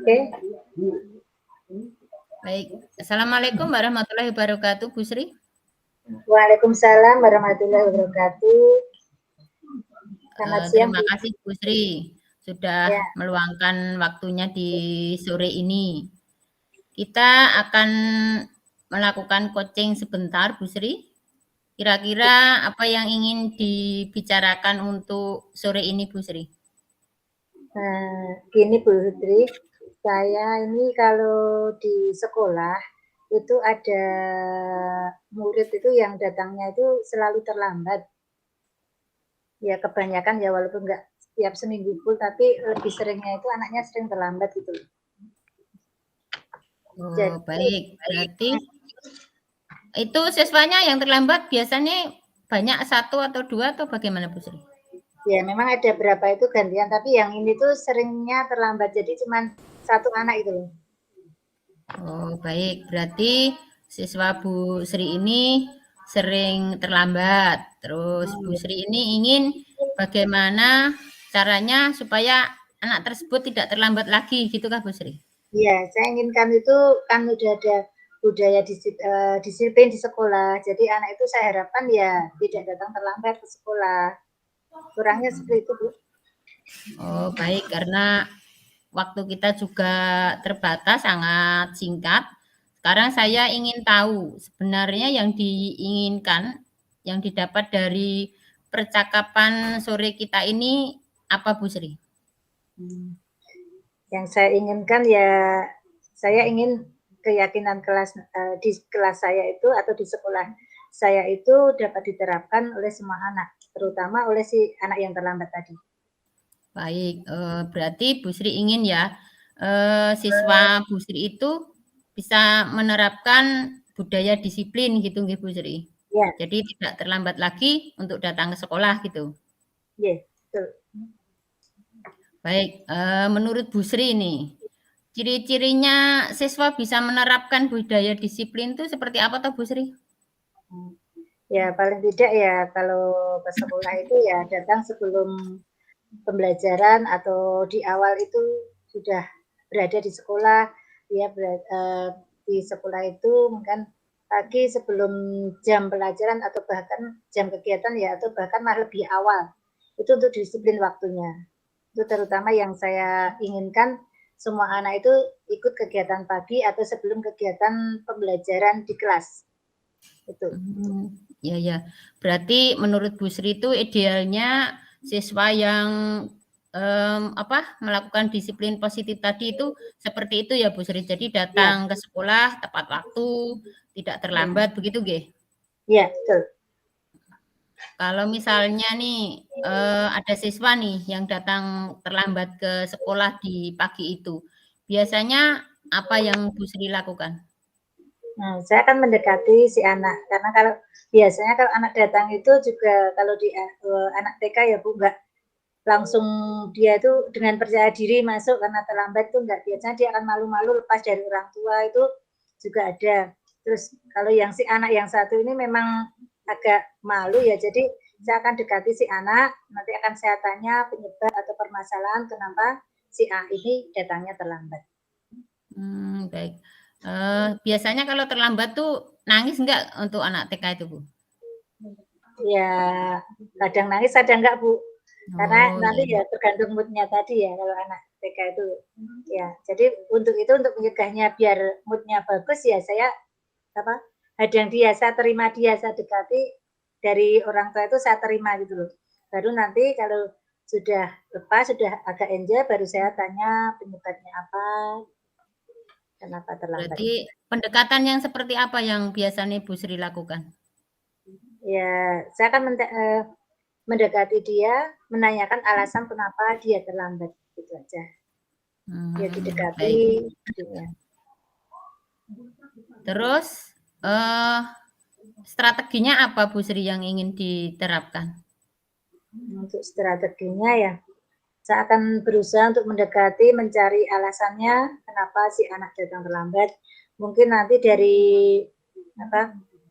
Oke. Baik. Assalamualaikum warahmatullahi wabarakatuh, Bu Sri. Waalaikumsalam warahmatullahi wabarakatuh. Selamat siang, Terima kasih Bu Sri sudah ya. meluangkan waktunya di sore ini. Kita akan melakukan coaching sebentar, Bu Sri. Kira-kira apa yang ingin dibicarakan untuk sore ini, Bu Sri? Gini Bu Putri, saya ini kalau di sekolah itu ada murid itu yang datangnya itu selalu terlambat. Ya kebanyakan ya walaupun nggak setiap seminggu full, tapi lebih seringnya itu anaknya sering terlambat gitu. Oh, baik. Berarti itu siswanya yang terlambat biasanya banyak 1 atau 2 atau bagaimana, Bu Sri? Ya memang ada berapa itu gantian, tapi yang ini tuh seringnya terlambat, jadi cuma 1 anak itu loh. Oh, baik. Berarti siswa Bu Sri ini sering terlambat. Terus Bu Sri ini ingin bagaimana caranya supaya anak tersebut tidak terlambat lagi, gitu kah Bu Sri? Iya, saya inginkan itu kan udah ada budaya disiplin di sekolah. Jadi anak itu saya harapkan ya tidak datang terlambat ke sekolah. Kurangnya seperti itu, Bu. Oh, baik. Karena waktu kita juga terbatas, sangat singkat. Sekarang saya ingin tahu sebenarnya yang diinginkan, yang didapat dari percakapan sore kita ini apa, Bu Sri? Yang saya inginkan ya, saya ingin keyakinan di kelas saya itu atau di sekolah saya itu dapat diterapkan oleh semua anak, terutama oleh si anak yang terlambat tadi. Baik, berarti Bu Sri ingin ya, siswa Bu Sri itu bisa menerapkan budaya disiplin gitu nggih Bu Sri? Ya. Jadi tidak terlambat lagi untuk datang ke sekolah gitu? Iya, betul. Baik, menurut Bu Sri nih, ciri-cirinya siswa bisa menerapkan budaya disiplin itu seperti apa toh Bu Sri? Ya paling tidak ya kalau ke sekolah itu ya datang sebelum pembelajaran atau di awal itu sudah berada di sekolah, dia di sekolah itu mungkin pagi sebelum jam pelajaran atau bahkan jam kegiatan ya atau bahkan malah lebih awal. Itu untuk disiplin waktunya. Itu terutama yang saya inginkan semua anak itu ikut kegiatan pagi atau sebelum kegiatan pembelajaran di kelas. Itu. Ya ya. Berarti menurut Bu Sri itu idealnya siswa yang melakukan disiplin positif tadi itu seperti itu ya Bu Sri. Jadi datang ke sekolah tepat waktu, tidak terlambat begitu nggih? Iya, betul. Kalau misalnya nih ada siswa nih yang datang terlambat ke sekolah di pagi itu, biasanya apa yang Bu Sri lakukan? Nah, saya akan mendekati si anak karena kalau biasanya kalau anak datang itu juga kalau di anak TK ya Bu, nggak langsung dia itu dengan percaya diri masuk karena terlambat itu enggak, biasanya dia akan malu-malu lepas dari orang tua itu juga ada. Terus kalau yang si anak yang satu ini memang agak malu ya, jadi saya akan dekati si anak, nanti akan saya tanya penyebab atau permasalahan kenapa si A ini datangnya terlambat. Baik. Biasanya kalau terlambat tuh nangis enggak untuk anak TK itu, Bu? Ya, kadang nangis, kadang enggak, Bu. Karena Oh, nanti iya. ya tergantung mood-nya tadi ya kalau anak TK itu. Ya, jadi untuk itu untuk mencegahnya biar mood-nya bagus ya saya hadang dia, saya terima dia, saya dekati dari orang tua itu saya terima gitu loh. Baru nanti kalau sudah lepas, sudah agak enjoy, baru saya tanya penyebabnya apa, kenapa terlambat. Berarti pendekatan yang seperti apa yang biasanya Bu Sri lakukan? Ya, saya akan mendekati dia, menanyakan alasan kenapa dia terlambat, gitu aja. Ya didekati Baik. gitu ya. Terus strateginya apa Bu Sri yang ingin diterapkan? Untuk strateginya ya, saya akan berusaha untuk mendekati, mencari alasannya kenapa si anak datang terlambat. Mungkin nanti dari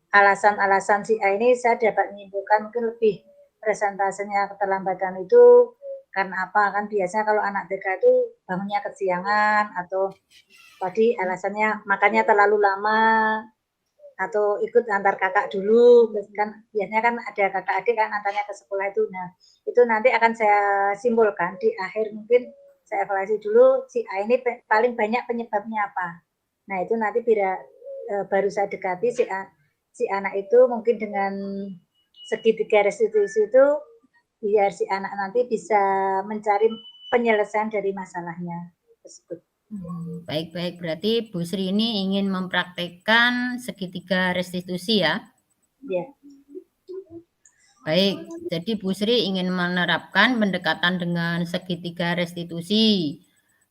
alasan-alasan si A ini saya dapat menyimpulkan mungkin lebih presentasenya keterlambatan itu karena apa? Kan biasanya kalau anak TK itu bangunnya kesiangan atau tadi alasannya makannya terlalu lama atau ikut antar kakak dulu, kan biasanya kan ada kakak adik kan antarnya ke sekolah itu. Nah, itu nanti akan saya simpulkan di akhir, mungkin saya evaluasi dulu si A ini paling banyak penyebabnya apa. Nah, itu nanti baru saya dekati si anak itu mungkin dengan segitiga restitusi itu biar si anak nanti bisa mencari penyelesaian dari masalahnya tersebut. Baik. Berarti Bu Sri ini ingin mempraktekkan segitiga restitusi ya? Ya. Baik, jadi Bu Sri ingin menerapkan pendekatan dengan segitiga restitusi.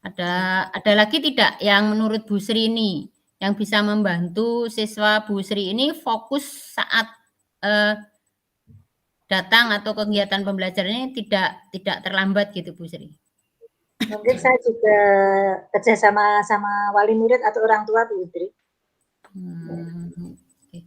Ada lagi tidak yang menurut Bu Sri ini yang bisa membantu siswa Bu Sri ini fokus saat datang atau kegiatan pembelajarannya tidak terlambat gitu Bu Sri? Mungkin saya juga kerjasama sama wali murid atau orang tua Bu Idri. Okay.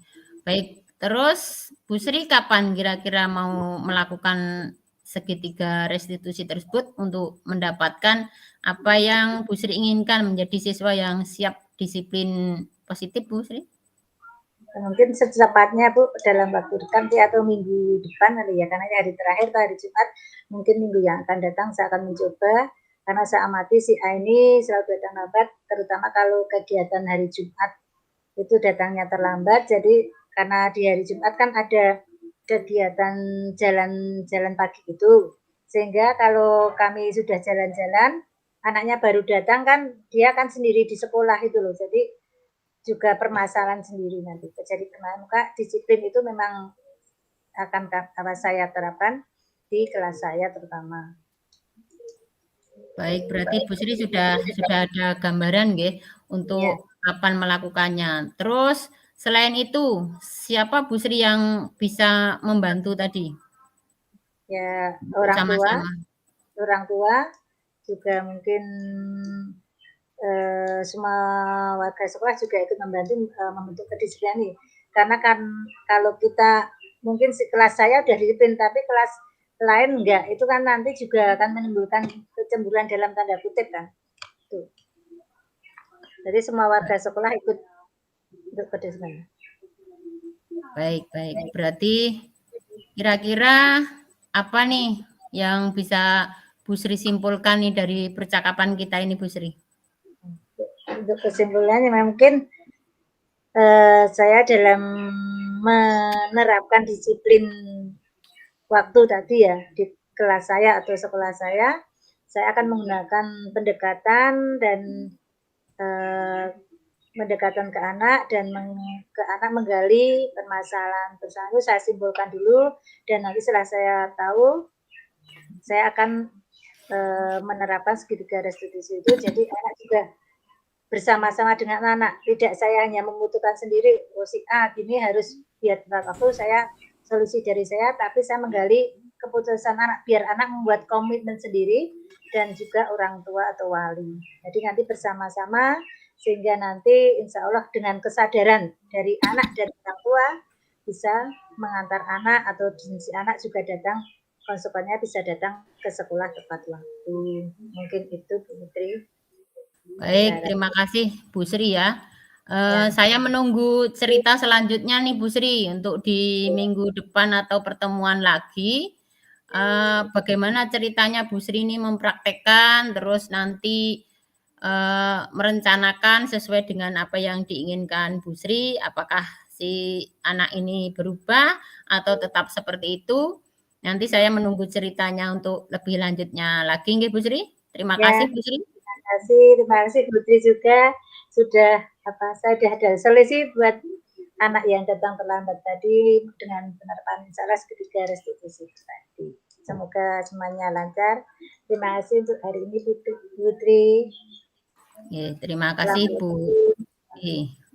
Baik, terus Bu Sri kapan kira-kira mau melakukan segitiga restitusi tersebut untuk mendapatkan apa yang Bu Sri inginkan menjadi siswa yang siap disiplin positif Bu Sri? Mungkin secepatnya Bu, dalam waktu dekat atau minggu depan nanti ya, karena hari terakhir hari Jumat, mungkin minggu yang akan datang saya akan mencoba, karena saya amati si A ini selalu datang lambat, terutama kalau kegiatan hari Jumat itu datangnya terlambat. Jadi karena di hari Jumat kan ada kegiatan jalan pagi itu, sehingga kalau kami sudah jalan-jalan, anaknya baru datang kan dia kan sendiri di sekolah itu loh, jadi juga permasalahan sendiri nanti. Jadi maka disiplin itu memang akan saya terapkan di kelas saya terutama. Baik, berarti Bu Sri sudah ada gambaran nggih untuk kapan melakukannya. Terus selain itu, siapa Bu Sri yang bisa membantu tadi? Ya, orang tua juga mungkin semua warga sekolah juga ikut membantu membentuk kedisiplinan ini. Karena kan kalau kita mungkin kelas saya udah disiplin, tapi kelas lain enggak, itu kan nanti juga akan menimbulkan kecemburuan dalam tanda kutip kan. Tuh. Jadi semua warga sekolah ikut untuk kedisiplinan. Baik. Berarti kira-kira apa nih yang bisa Bu Sri simpulkan nih dari percakapan kita ini Bu Sri? Untuk kesimpulannya mungkin saya dalam menerapkan disiplin waktu tadi ya di kelas saya atau sekolah saya akan menggunakan pendekatan dan pendekatan ke anak dan ke anak menggali permasalahan bersama. Saya simpulkan dulu dan nanti setelah saya tahu saya akan menerapkan segitiga restitusi itu. Jadi anak juga bersama-sama dengan anak, tidak saya hanya memutuskan sendiri, oh si A gini harus biar waktu saya solusi dari saya, tapi saya menggali keputusan anak biar anak membuat komitmen sendiri dan juga orang tua atau wali. Jadi nanti bersama-sama sehingga nanti insya Allah dengan kesadaran dari anak dan orang tua bisa mengantar anak atau si anak juga datang, konsekuensinya bisa datang ke sekolah tepat waktu. Mungkin itu Bu Putri. Baik, terima kasih Bu Sri ya. Saya menunggu cerita selanjutnya nih Bu Sri untuk di minggu depan atau pertemuan lagi. Bagaimana ceritanya Bu Sri ini mempraktekkan terus nanti merencanakan sesuai dengan apa yang diinginkan Bu Sri, apakah si anak ini berubah atau tetap seperti itu. Nanti saya menunggu ceritanya untuk lebih lanjutnya lagi nggih Bu Sri. Terima kasih Bu Sri. Terima kasih Putri juga sudah saya sudah ada solusi buat anak yang datang terlambat tadi dengan penerapan salah segitiga restitusi tadi. Semoga semuanya lancar. Terima kasih untuk hari ini Putri. Terima kasih Bu.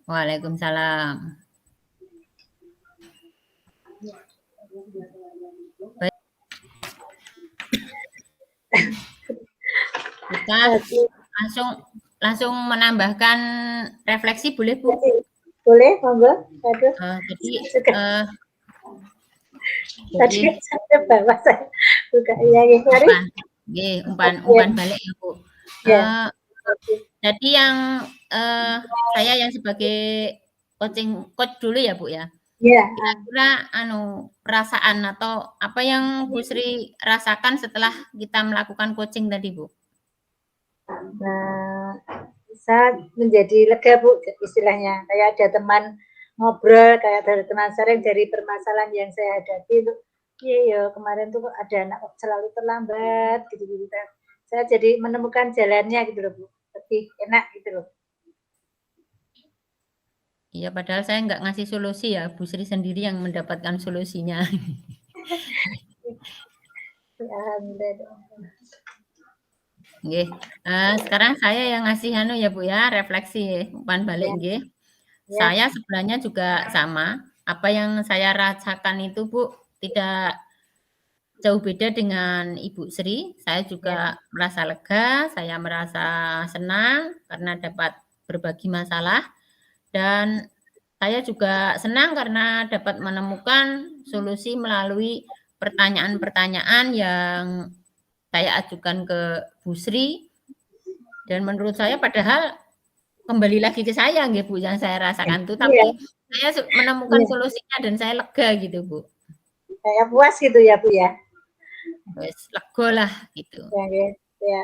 Waalaikumsalam. Baik. Kita langsung menambahkan refleksi boleh Bu? Boleh, monggo. Tadi saya bawa saya buka mari. Nggih, Oke, umpan balik ya, Bu. ya. Eee, Oke. jadi yang, eee, saya yang sebagai coach dulu ya, Bu, ya. Iya, Kira-kira perasaan atau apa yang Bu Sri rasakan setelah kita melakukan coaching tadi, Bu? nah, saya menjadi lega, Bu, istilahnya. Kayak ada teman ngobrol, kayak ada teman sharing dari permasalahan yang saya hadapi itu, iya ya kemarin tuh kok ada anak kok selalu terlambat gitu-gitu. Saya jadi menemukan jalannya gitu loh, Bu. Lebih enak gitu loh. Iya, padahal saya nggak ngasih solusi ya, Bu Sri sendiri yang mendapatkan solusinya. Alhamdulillah. Nggih, sekarang saya yang ngasih ya, Bu, ya, refleksi umpan balik Ya, nggih. ya, Saya sebenarnya juga sama, apa yang saya rasakan itu, Bu, tidak jauh beda dengan Ibu Sri. Saya ya, juga merasa lega, saya merasa senang karena dapat berbagi masalah dan saya juga senang karena dapat menemukan solusi melalui pertanyaan-pertanyaan yang saya ajukan ke Bu Sri dan menurut saya padahal kembali lagi ke saya nggih Bu, yang saya rasakan tuh, iya, tapi saya menemukan iya. solusinya dan saya lega gitu Bu. Kayak puas gitu ya, Bu ya. Wes legolah gitu. Ya, ya, ya.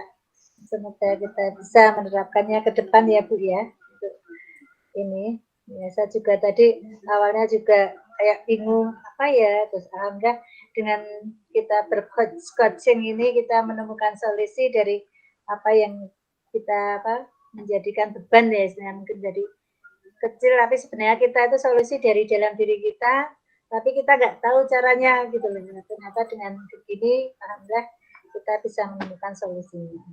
Semoga kita bisa menerapkannya ke depan ya, Bu ya. Untuk ini, ya, saya juga tadi awalnya juga kayak bingung apa ya, terus alhamdulillah dengan kita coaching ini kita menemukan solusi dari apa yang kita apa menjadikan beban ya istilahnya mungkin jadi kecil tapi sebenarnya kita itu solusi dari dalam diri kita tapi kita nggak tahu caranya gitu loh. Nah, ternyata dengan begini alhamdulillah kita bisa menemukan solusinya.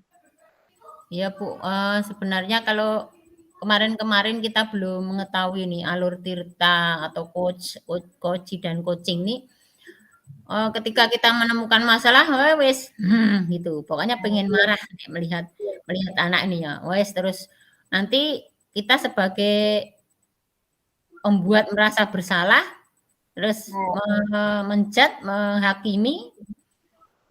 Iya Bu, sebenarnya kalau kemarin-kemarin kita belum mengetahui nih alur tirta atau coach dan coaching nih, ketika kita menemukan masalah, wes, gitu, pokoknya Nah, pengen iya, marah nih melihat iya, melihat anak ini ya, wes terus nanti kita sebagai pembuat merasa bersalah, terus nah, menghakimi,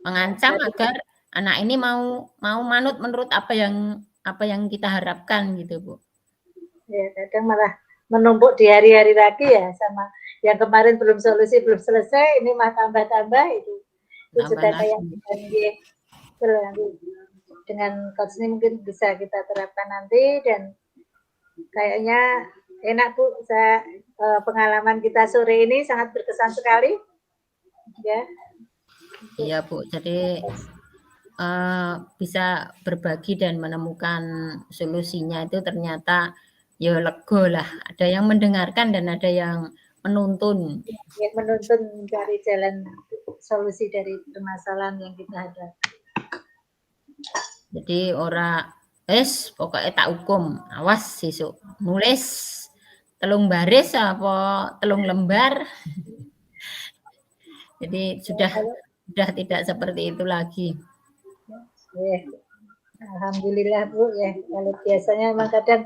mengancam berarti agar anak ini mau mau manut menurut apa yang kita harapkan gitu, Bu. ya kadang malah menumpuk di hari-hari lagi ya sama yang kemarin belum solusi belum selesai ini mah tambah-tambah itu Nambah juga kayak lagi. nanti dengan coach ini mungkin bisa kita terapkan nanti dan kayaknya enak Bu saya pengalaman kita sore ini sangat berkesan sekali ya untuk Iya, Bu. Jadi, bisa berbagi dan menemukan solusinya itu ternyata ya lah. Ada yang mendengarkan dan ada yang menuntun. yang menuntun mencari jalan solusi dari permasalahan yang kita hadapi. Jadi ora pokoknya tak hukum, awas sesuk nulis telung baris apa telung lembar. Jadi Ya, kalau sudah tidak seperti itu lagi. ya, alhamdulillah Bu ya. Kalau biasanya memang kadang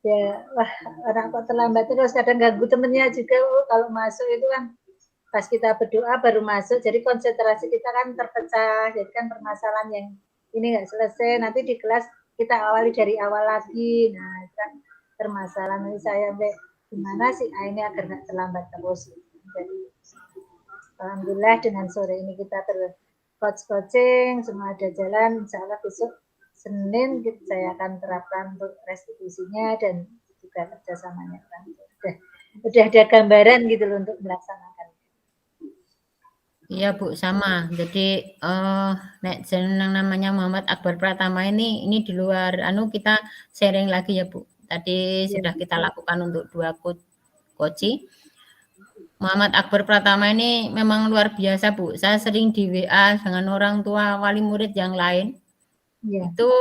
ya wah orang kok terlambat terus kadang ganggu temennya juga Bu. Kalau masuk itu kan pas kita berdoa baru masuk jadi konsentrasi kita kan terpecah jadi kan permasalahan yang ini nggak selesai nanti di kelas kita awali dari awal lagi nah kan permasalahan ini saya sampai gimana sih ini agar nggak terlambat terus jadi alhamdulillah dengan sore ini kita coaching semua ada jalan insya Allah besok Senin saya akan terapkan untuk restitusinya dan juga kerjasamanya udah ada gambaran gitu loh untuk melaksanakan. Iya Bu, sama. Jadi nek jeneng namanya Muhammad Akbar Pratama ini di luar kita sharing lagi ya Bu. Tadi Ya, sudah kita lakukan untuk 2 koci. Muhammad Akbar Pratama ini memang luar biasa Bu. Saya sering di WA dengan orang tua wali murid yang lain. ya. Itu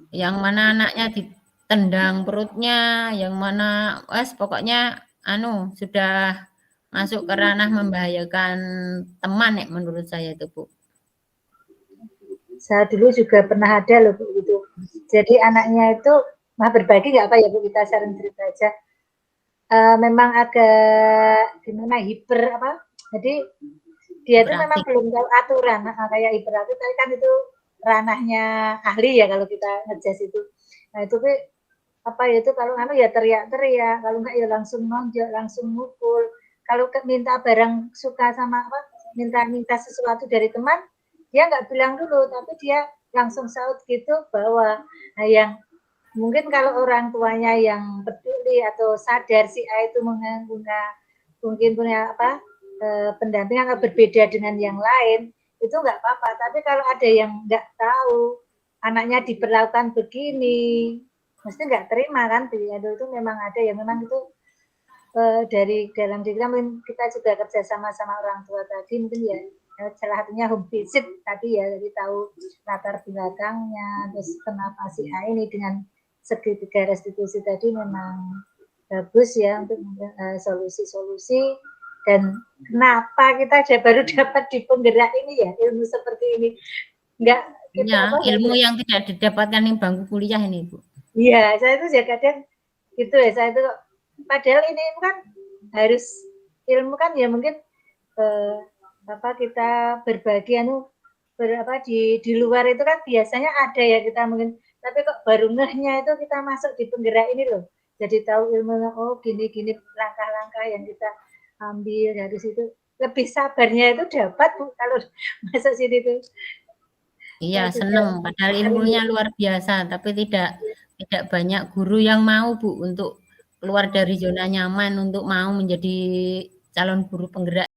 yang mana anaknya ditendang perutnya, yang mana pokoknya sudah masuk ke ranah membahayakan teman ya menurut saya itu Bu. Saya dulu juga pernah ada loh Bu itu. Jadi anaknya itu berbagi nggak apa ya Bu kita sharing cerita aja. Memang agak gimana hiper apa? Jadi Dia tuh memang praktik. belum tahu aturan, kayak ibaratnya tadi kan itu ranahnya ahli ya kalau kita nge-jazz itu. Nah itu tuh apa ya itu kalau anu ya teriak-teriak, kalau enggak ya langsung nonjok, langsung mukul. Kalau minta barang suka sama apa, minta sesuatu dari teman, dia nggak bilang dulu, tapi dia langsung saut gitu bawa. Nah yang mungkin kalau orang tuanya yang peduli atau sadar si A itu mungkin punya apa pendamping yang berbeda dengan yang lain, itu nggak apa-apa. Tapi kalau ada yang nggak tahu anaknya diperlakukan begini, mesti nggak terima kan? Itu memang ada yang memang itu dari dalam diri kita juga kerja sama orang tua tadi mungkin ya salah satunya home visit tadi ya, jadi tahu latar belakangnya, terus kenapa si A ini dengan segitiga restitusi tadi memang bagus ya untuk solusi-solusi dan kenapa kita baru dapat di penggerak ini ya ilmu seperti ini nggak kita Ya, apa ilmu yang tidak didapatkan di bangku kuliah ini, Bu. Iya, saya itu ya kadang gitu ya, saya itu padahal ini kan harus ilmu kan ya mungkin apa kita berbagi berapa di luar itu kan biasanya ada ya kita mungkin tapi kok baru ngehnya itu kita masuk di penggerak ini loh. Jadi tahu ilmunya oh gini-gini langkah-langkah yang kita ambil dari situ. Lebih sabarnya itu dapat Bu kalau masuk sini tuh. Iya, Saya juga seneng. Padahal ilmunya luar biasa, tapi tidak banyak guru yang mau, Bu, untuk keluar dari zona nyaman, untuk mau menjadi calon guru penggerak